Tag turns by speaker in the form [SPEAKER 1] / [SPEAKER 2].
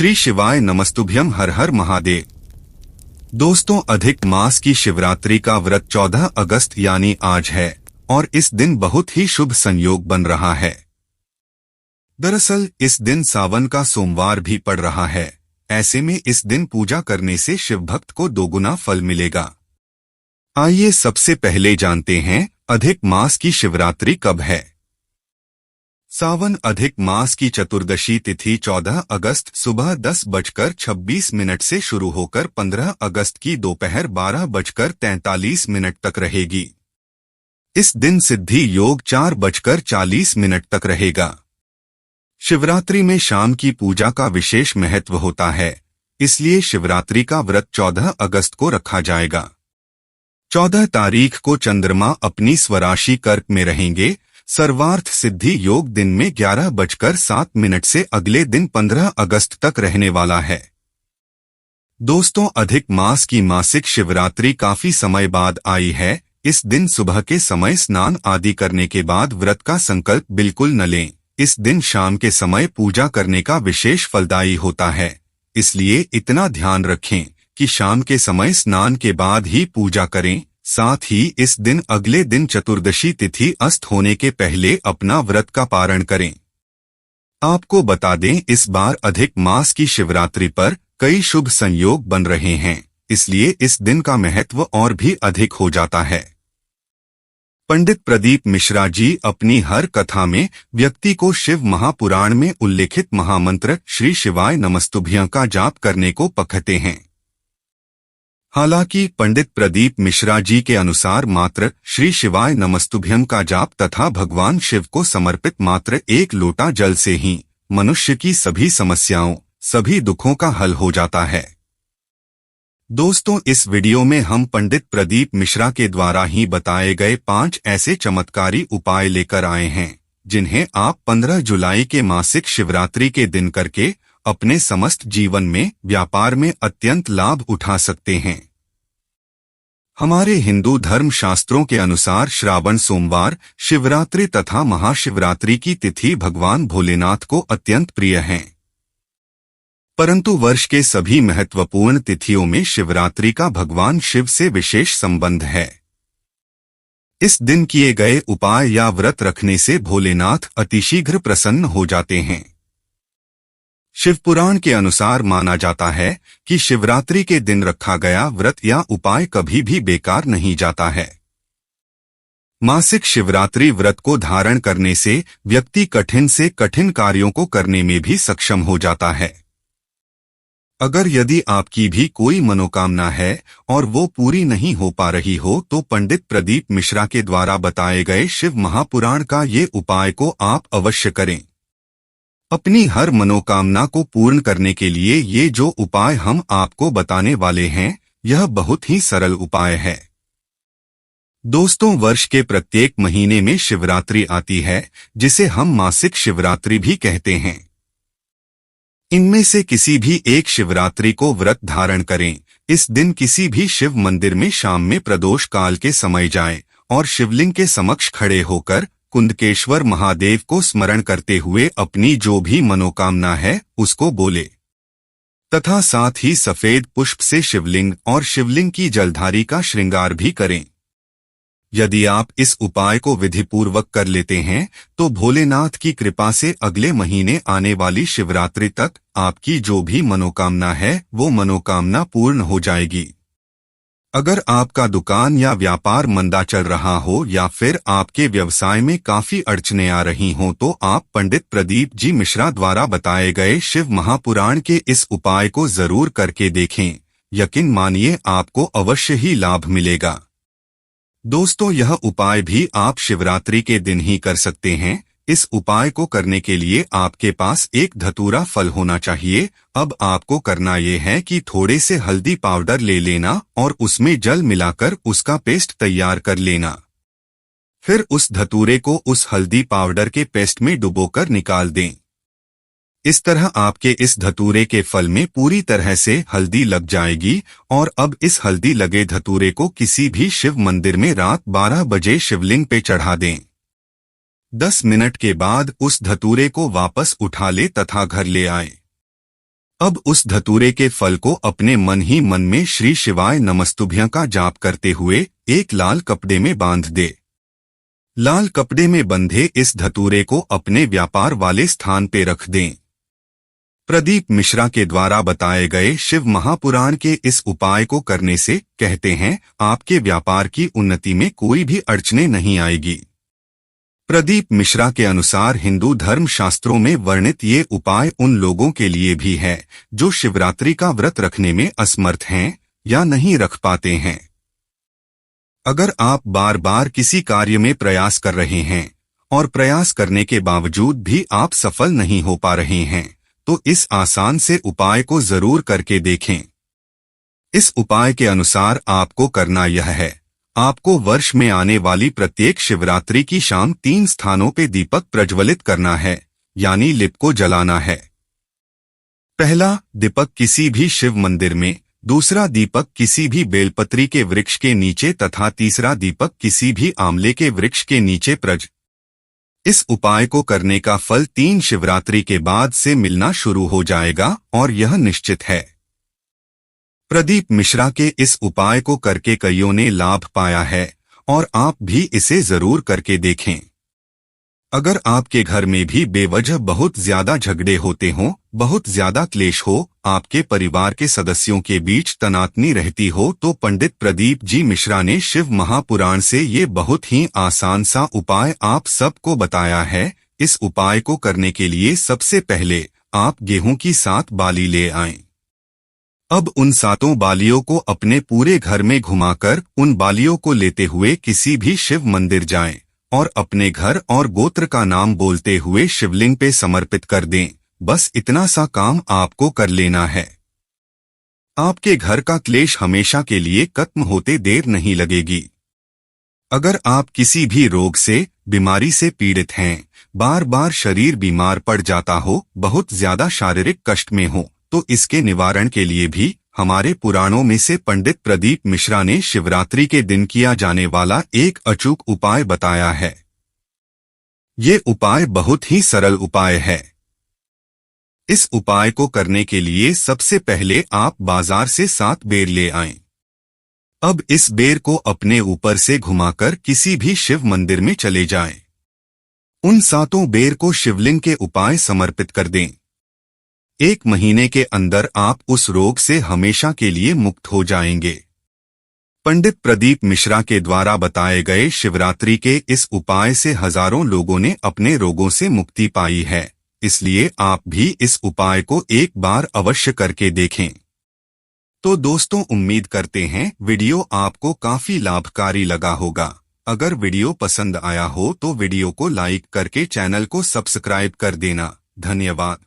[SPEAKER 1] श्री शिवाय नमस्तुभ्यम। हर हर महादेव। दोस्तों, अधिक मास की शिवरात्रि का व्रत 14 अगस्त यानी आज है और इस दिन बहुत ही शुभ संयोग बन रहा है। दरअसल इस दिन सावन का सोमवार भी पड़ रहा है। ऐसे में इस दिन पूजा करने से शिव भक्त को दोगुना फल मिलेगा। आइए सबसे पहले जानते हैं अधिक मास की शिवरात्रि कब है। सावन अधिक मास की चतुर्दशी तिथि 14 अगस्त सुबह 10:26 से शुरू होकर 15 अगस्त की दोपहर 12:43 तक रहेगी। इस दिन सिद्धि योग 4:40 तक रहेगा। शिवरात्रि में शाम की पूजा का विशेष महत्व होता है, इसलिए शिवरात्रि का व्रत 14 अगस्त को रखा जाएगा। 14 तारीख को चंद्रमा अपनी स्वराशि कर्क में रहेंगे। सर्वार्थ सिद्धि योग दिन में 11:07 से अगले दिन 15 अगस्त तक रहने वाला है। दोस्तों, अधिक मास की मासिक शिवरात्रि काफी समय बाद आई है। इस दिन सुबह के समय स्नान आदि करने के बाद व्रत का संकल्प बिल्कुल न लें। इस दिन शाम के समय पूजा करने का विशेष फलदायी होता है, इसलिए इतना ध्यान रखें कि शाम के समय स्नान के बाद ही पूजा करें। साथ ही इस दिन अगले दिन चतुर्दशी तिथि अस्त होने के पहले अपना व्रत का पारण करें। आपको बता दें, इस बार अधिक मास की शिवरात्रि पर कई शुभ संयोग बन रहे हैं, इसलिए इस दिन का महत्व और भी अधिक हो जाता है। पंडित प्रदीप मिश्रा जी अपनी हर कथा में व्यक्ति को शिव महापुराण में उल्लेखित महामंत्र श्री शिवाय नमस्तुभ्यं का जाप करने को पखते हैं। हालांकि पंडित प्रदीप मिश्रा जी के अनुसार मात्र श्री शिवाय नमस्तुभ्यं का जाप तथा भगवान शिव को समर्पित मात्र एक लोटा जल से ही मनुष्य की सभी समस्याओं, सभी दुखों का हल हो जाता है। दोस्तों, इस वीडियो में हम पंडित प्रदीप मिश्रा के द्वारा ही बताए गए 5 ऐसे चमत्कारी उपाय लेकर आए हैं, जिन्हें आप 15 जुलाई के मासिक शिवरात्रि के दिन करके अपने समस्त जीवन में, व्यापार में अत्यंत लाभ उठा सकते हैं। हमारे हिंदू धर्म शास्त्रों के अनुसार श्रावण सोमवार, शिवरात्रि तथा महाशिवरात्रि की तिथि भगवान भोलेनाथ को अत्यंत प्रिय हैं। परंतु वर्ष के सभी महत्वपूर्ण तिथियों में शिवरात्रि का भगवान शिव से विशेष संबंध है। इस दिन किए गए उपाय या व्रत रखने से भोलेनाथ अतिशीघ्र प्रसन्न हो जाते हैं। शिवपुराण के अनुसार माना जाता है कि शिवरात्रि के दिन रखा गया व्रत या उपाय कभी भी बेकार नहीं जाता है। मासिक शिवरात्रि व्रत को धारण करने से व्यक्ति कठिन से कठिन कार्यों को करने में भी सक्षम हो जाता है। अगर यदि आपकी भी कोई मनोकामना है और वो पूरी नहीं हो पा रही हो, तो पंडित प्रदीप मिश्रा के द्वारा बताए गए शिव महापुराण का ये उपाय को आप अवश्य करें। अपनी हर मनोकामना को पूर्ण करने के लिए ये जो उपाय हम आपको बताने वाले हैं, यह बहुत ही सरल उपाय है। दोस्तों, वर्ष के प्रत्येक महीने में शिवरात्रि आती है, जिसे हम मासिक शिवरात्रि भी कहते हैं। इनमें से किसी भी एक शिवरात्रि को व्रत धारण करें। इस दिन किसी भी शिव मंदिर में शाम में प्रदोष काल के समय जाएं और शिवलिंग के समक्ष खड़े होकर कुंदकेश्वर महादेव को स्मरण करते हुए अपनी जो भी मनोकामना है उसको बोले तथा साथ ही सफेद पुष्प से शिवलिंग और शिवलिंग की जलधारी का श्रृंगार भी करें। यदि आप इस उपाय को विधिपूर्वक कर लेते हैं तो भोलेनाथ की कृपा से अगले महीने आने वाली शिवरात्रि तक आपकी जो भी मनोकामना है वो मनोकामना पूर्ण हो जाएगी। अगर आपका दुकान या व्यापार मंदा चल रहा हो या फिर आपके व्यवसाय में काफी अड़चनें आ रही हों, तो आप पंडित प्रदीप जी मिश्रा द्वारा बताए गए शिव महापुराण के इस उपाय को जरूर करके देखें। यकीन मानिए आपको अवश्य ही लाभ मिलेगा। दोस्तों, यह उपाय भी आप शिवरात्रि के दिन ही कर सकते हैं। इस उपाय को करने के लिए आपके पास एक धतूरा फल होना चाहिए। अब आपको करना ये है कि थोड़े से हल्दी पाउडर ले लेना और उसमें जल मिलाकर उसका पेस्ट तैयार कर लेना। फिर उस धतूरे को उस हल्दी पाउडर के पेस्ट में डुबोकर निकाल दें। इस तरह आपके इस धतूरे के फल में पूरी तरह से हल्दी लग जाएगी और अब इस हल्दी लगे धतूरे को किसी भी शिव मंदिर में रात 12 बजे शिवलिंग पे चढ़ा दें। 10 मिनट के बाद उस धतूरे को वापस उठा ले तथा घर ले आए। अब उस धतूरे के फल को अपने मन ही मन में श्री शिवाय नमस्तुभ्यं का जाप करते हुए एक लाल कपड़े में बांध दे। लाल कपड़े में बंधे इस धतूरे को अपने व्यापार वाले स्थान पे रख दें। प्रदीप मिश्रा के द्वारा बताए गए शिव महापुराण के इस उपाय को करने से, कहते हैं, आपके व्यापार की उन्नति में कोई भी अड़चने नहीं आएगी। प्रदीप मिश्रा के अनुसार हिंदू धर्म शास्त्रों में वर्णित ये उपाय उन लोगों के लिए भी है जो शिवरात्रि का व्रत रखने में असमर्थ हैं या नहीं रख पाते हैं। अगर आप बार बार किसी कार्य में प्रयास कर रहे हैं और प्रयास करने के बावजूद भी आप सफल नहीं हो पा रहे हैं, तो इस आसान से उपाय को जरूर करके देखें। इस उपाय के अनुसार आपको करना यह है, आपको वर्ष में आने वाली प्रत्येक शिवरात्रि की शाम 3 स्थानों पे दीपक प्रज्वलित करना है, यानी लिप को जलाना है। पहला दीपक किसी भी शिव मंदिर में, दूसरा दीपक किसी भी बेलपत्री के वृक्ष के नीचे तथा तीसरा दीपक किसी भी आंवले के वृक्ष के नीचे इस उपाय को करने का फल 3 शिवरात्रि के बाद से मिलना शुरू हो जाएगा और यह निश्चित है। प्रदीप मिश्रा के इस उपाय को करके कईयों ने लाभ पाया है और आप भी इसे जरूर करके देखें। अगर आपके घर में भी बेवजह बहुत ज्यादा झगड़े होते हों, बहुत ज्यादा क्लेश हो, आपके परिवार के सदस्यों के बीच तनातनी रहती हो, तो पंडित प्रदीप जी मिश्रा ने शिव महापुराण से ये बहुत ही आसान सा उपाय आप सबको बताया है। इस उपाय को करने के लिए सबसे पहले आप गेहूं की 7 बाली ले आएं। अब उन 7 बालियों को अपने पूरे घर में घुमाकर उन बालियों को लेते हुए किसी भी शिव मंदिर जाएं और अपने घर और गोत्र का नाम बोलते हुए शिवलिंग पे समर्पित कर दें। बस इतना सा काम आपको कर लेना है। आपके घर का क्लेश हमेशा के लिए खत्म होते देर नहीं लगेगी। अगर आप किसी भी रोग से, बीमारी से पीड़ित हैं, बार बार शरीर बीमार पड़ जाता हो, बहुत ज्यादा शारीरिक कष्ट में हो, तो इसके निवारण के लिए भी हमारे पुराणों में से पंडित प्रदीप मिश्रा ने शिवरात्रि के दिन किया जाने वाला एक अचूक उपाय बताया है। ये उपाय बहुत ही सरल उपाय है। इस उपाय को करने के लिए सबसे पहले आप बाजार से 7 बेर ले आएं। अब इस बेर को अपने ऊपर से घुमाकर किसी भी शिव मंदिर में चले जाएं। उन 7 बेर को शिवलिंग के उपाय समर्पित कर दें। 1 महीने के अंदर आप उस रोग से हमेशा के लिए मुक्त हो जाएंगे। पंडित प्रदीप मिश्रा के द्वारा बताए गए शिवरात्रि के इस उपाय से हजारों लोगों ने अपने रोगों से मुक्ति पाई है, इसलिए आप भी इस उपाय को एक बार अवश्य करके देखें। तो दोस्तों, उम्मीद करते हैं वीडियो आपको काफी लाभकारी लगा होगा। अगर वीडियो पसंद आया हो तो वीडियो को लाइक करके चैनल को सब्सक्राइब कर देना। धन्यवाद।